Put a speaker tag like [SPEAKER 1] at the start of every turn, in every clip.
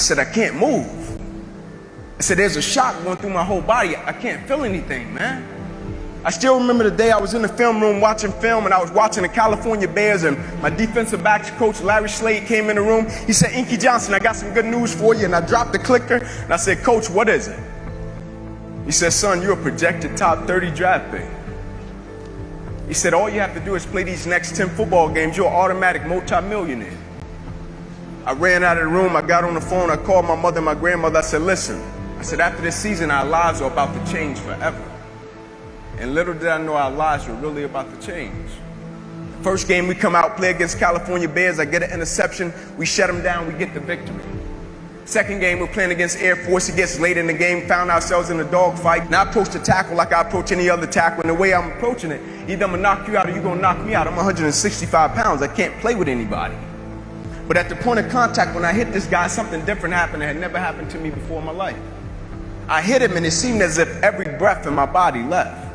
[SPEAKER 1] said, I can't move. I said, there's a shock going through my whole body. I can't feel anything, man. I still remember the day I was in the film room watching film, and I was watching the California Bears, and my defensive backs coach, Larry Slade, came in the room. He said, Inky Johnson, I got some good news for you. And I dropped the clicker, and I said, Coach, what is it? He said, son, you're a projected top 30 draft pick. He said, all you have to do is play these next 10 football games. You're an automatic multimillionaire. I ran out of the room. I got on the phone. I called my mother and my grandmother. I said, listen. I said, after this season, our lives are about to change forever. And little did I know our lives were really about to change. First game we come out, play against California Bears. I get an interception. We shut them down. We get the victory. Second game, we're playing against Air Force. It gets late in the game, found ourselves in a dogfight. Now I approach the tackle like I approach any other tackle. And the way I'm approaching it, either I'm going to knock you out or you're going to knock me out. I'm 165 pounds. I can't play with anybody. But at the point of contact, when I hit this guy, something different happened that had never happened to me before in my life. I hit him, and it seemed as if every breath in my body left.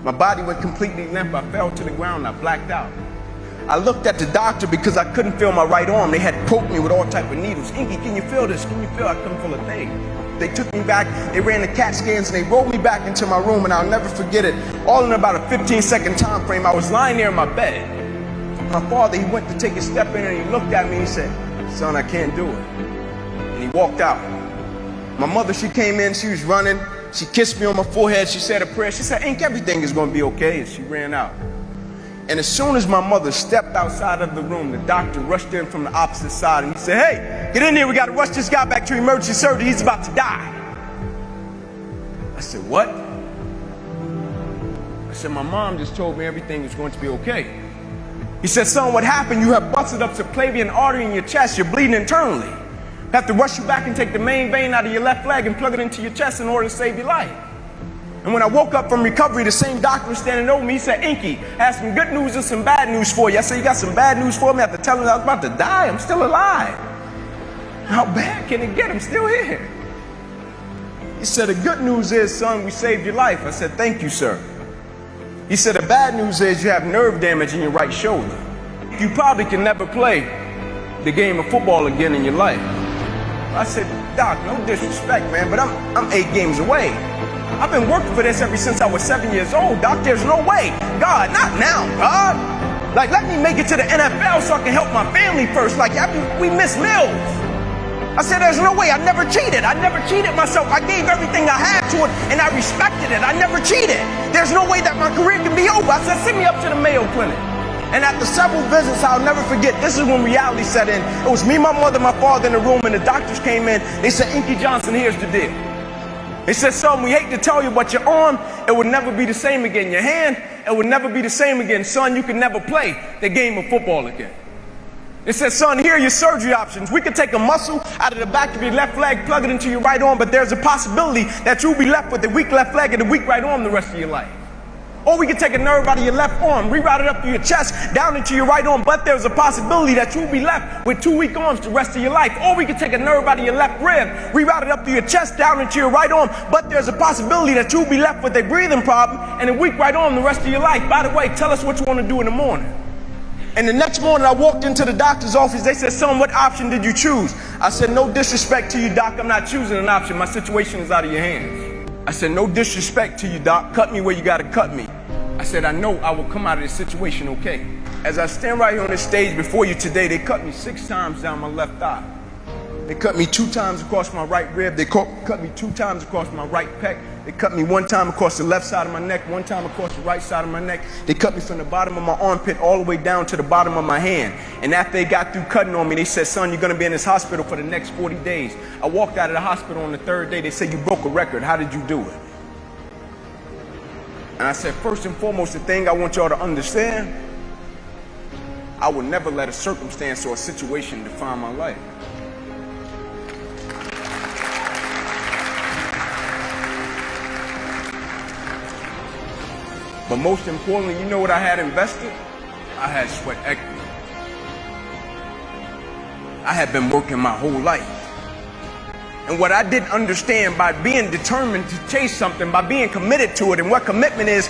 [SPEAKER 1] My body went completely limp. I fell to the ground. I blacked out. I looked at the doctor because I couldn't feel my right arm. They had poked me with all type of needles. Inky, can you feel this? Can you feel? I couldn't feel a thing. They took me back. They ran the CAT scans, and they rolled me back into my room, and I'll never forget it. All in about a 15-second time frame, I was lying there in my bed. My father, he went to take a step in, and he looked at me, and he said, son, I can't do it. And he walked out. My mother, she came in, she was running. She kissed me on my forehead. She said a prayer. She said, Ink, everything is going to be okay. And she ran out. And as soon as my mother stepped outside of the room, the doctor rushed in from the opposite side, and he said, hey, get in here. We got to rush this guy back to emergency surgery. He's about to die. I said, what? I said, my mom just told me everything is going to be okay. He said, son, what happened? You have busted up subclavian artery in your chest. You're bleeding internally. Have to rush you back and take the main vein out of your left leg and plug it into your chest in order to save your life. And when I woke up from recovery, the same doctor was standing over me. He said, Inky, I have some good news and some bad news for you. I said, you got some bad news for me? I have to tell him I was about to die. I'm still alive. How bad can it get? I'm still here. He said, the good news is, son, we saved your life. I said, thank you, sir. He said, the bad news is you have nerve damage in your right shoulder. You probably can never play the game of football again in your life. I said, Doc, no disrespect, man, but I'm 8 games away. I've been working for this ever since I was 7 years old, Doc. There's no way. God, not now, God. Like, let me make it to the NFL so I can help my family first. Like, we miss meals. I said, there's no way. I never cheated. I never cheated myself. I gave everything I had to it, and I respected it. I never cheated. There's no way that my career can be over. I said, send me up to the Mayo Clinic. And after several visits, I'll never forget, this is when reality set in. It was me, my mother, my father in the room, and the doctors came in. They said, Inky Johnson, here's the deal. They said, son, we hate to tell you, but your arm, it would never be the same again. Your hand, it would never be the same again. Son, you can never play the game of football again. They said, son, here are your surgery options. We could take a muscle out of the back of your left leg, plug it into your right arm, but there's a possibility that you'll be left with a weak left leg and a weak right arm the rest of your life. Or we could take a nerve out of your left arm, reroute it up to your chest, down into your right arm, but there's a possibility that you'll be left with 2 weak arms the rest of your life. Or we could take a nerve out of your left rib, reroute it up to your chest, down into your right arm, but there's a possibility that you'll be left with a breathing problem and a weak right arm the rest of your life. By the way, tell us what you want to do in the morning. And the next morning I walked into the doctor's office. They said, son, what option did you choose? I said, no disrespect to you, doc. I'm not choosing an option. My situation is out of your hands. I said, no disrespect to you, doc. Cut me where you got to cut me. I said, I know I will come out of this situation okay. As I stand right here on this stage before you today, they cut me 6 times down my left thigh. They cut me 2 times across my right rib. They cut me 2 times across my right pec. They cut me 1 time across the left side of my neck, 1 time across the right side of my neck. They cut me from the bottom of my armpit all the way down to the bottom of my hand. And after they got through cutting on me, they said, son, you're going to be in this hospital for the next 40 days. I walked out of the hospital on the 3rd day. They said, you broke a record. How did you do it? And I said, first and foremost, the thing I want y'all to understand, I will never let a circumstance or a situation define my life. But most importantly, you know what I had invested? I had sweat equity. I had been working my whole life. And what I didn't understand, by being determined to chase something, by being committed to it, and what commitment is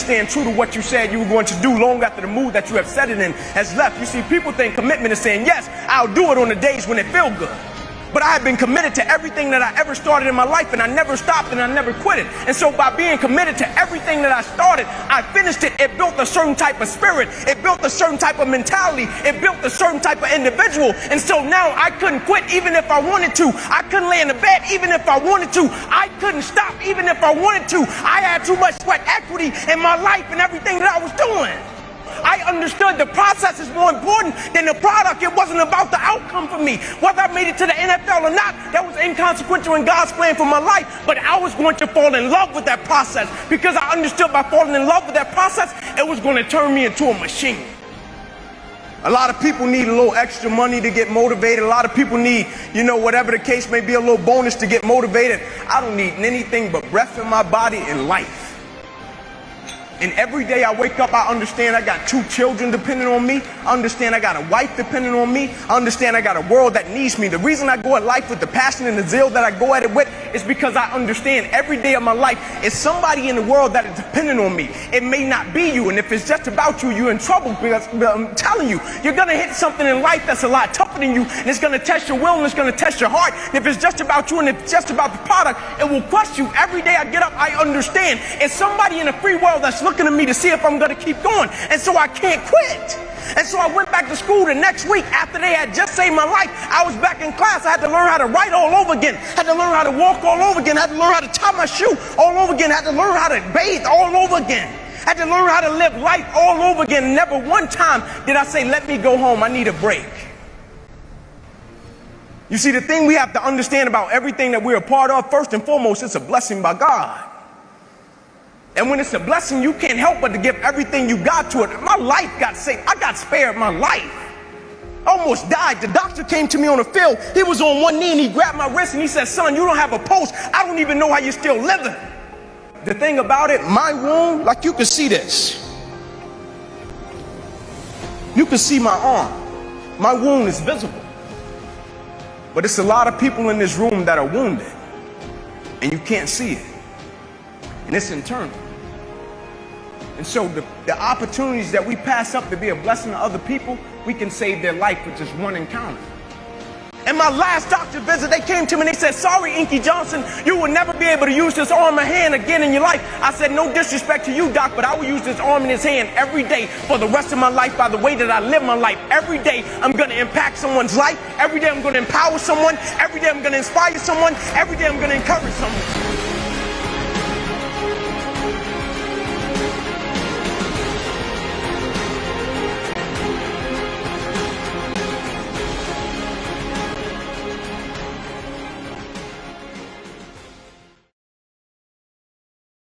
[SPEAKER 1] staying true to what you said you were going to do long after the mood that you have set it in has left. You see, people think commitment is saying, yes, I'll do it on the days when it feels good. But I had been committed to everything that I ever started in my life, and I never stopped and I never quit it. And so by being committed to everything that I started, I finished it. It built a certain type of spirit. It built a certain type of mentality. It built a certain type of individual. And so now I couldn't quit even if I wanted to. I couldn't lay in the bed even if I wanted to. I couldn't stop even if I wanted to. I had too much sweat equity in my life and everything that I was doing. I understood the process is more important than the product. It wasn't about the outcome for me. Whether I made it to the NFL or not, that was inconsequential in God's plan for my life. But I was going to fall in love with that process because I understood by falling in love with that process, it was going to turn me into a machine. A lot of people need a little extra money to get motivated. A lot of people need, whatever the case may be, a little bonus to get motivated. I don't need anything but breath in my body and life. And every day I wake up, I understand I got 2 children depending on me. I understand I got a wife depending on me. I understand I got a world that needs me. The reason I go at life with the passion and the zeal that I go at it with is because I understand every day of my life is somebody in the world that is dependent on me. It may not be you, and if it's just about you, you're in trouble because I'm telling you, you're going to hit something in life that's a lot tougher than you, and it's going to test your will and it's going to test your heart. And if it's just about you and it's just about the product, it will crush you. Every day I get up, I understand it's somebody in the free world that's looking at me to see if I'm going to keep going. And so I can't quit. And so I went back to school the next week after they had just saved my life. I was back in class. I had to learn how to write all over again. I had to learn how to walk all over again. I had to learn how to tie my shoe all over again. I had to learn how to bathe all over again. I had to learn how to live life all over again. Never one time did I say, let me go home. I need a break. You see, the thing we have to understand about everything that we're a part of, first and foremost, it's a blessing by God. And when it's a blessing, you can't help but to give everything you got to it. My life got saved. I got spared my life. I almost died. The doctor came to me on the field. He was on one knee and he grabbed my wrist and he said, son, you don't have a pulse. I don't even know how you're still living. The thing about it, my wound, like you can see this. You can see my arm. My wound is visible. But it's a lot of people in this room that are wounded and you can't see it. And it's internal. And so the opportunities that we pass up to be a blessing to other people, we can save their life with just one encounter. In my last doctor visit, they came to me and they said, sorry, Inky Johnson, you will never be able to use this arm or hand again in your life. I said, no disrespect to you, doc, but I will use this arm and this hand every day for the rest of my life by the way that I live my life. Every day I'm going to impact someone's life. Every day I'm going to empower someone. Every day I'm going to inspire someone. Every day I'm going to encourage someone.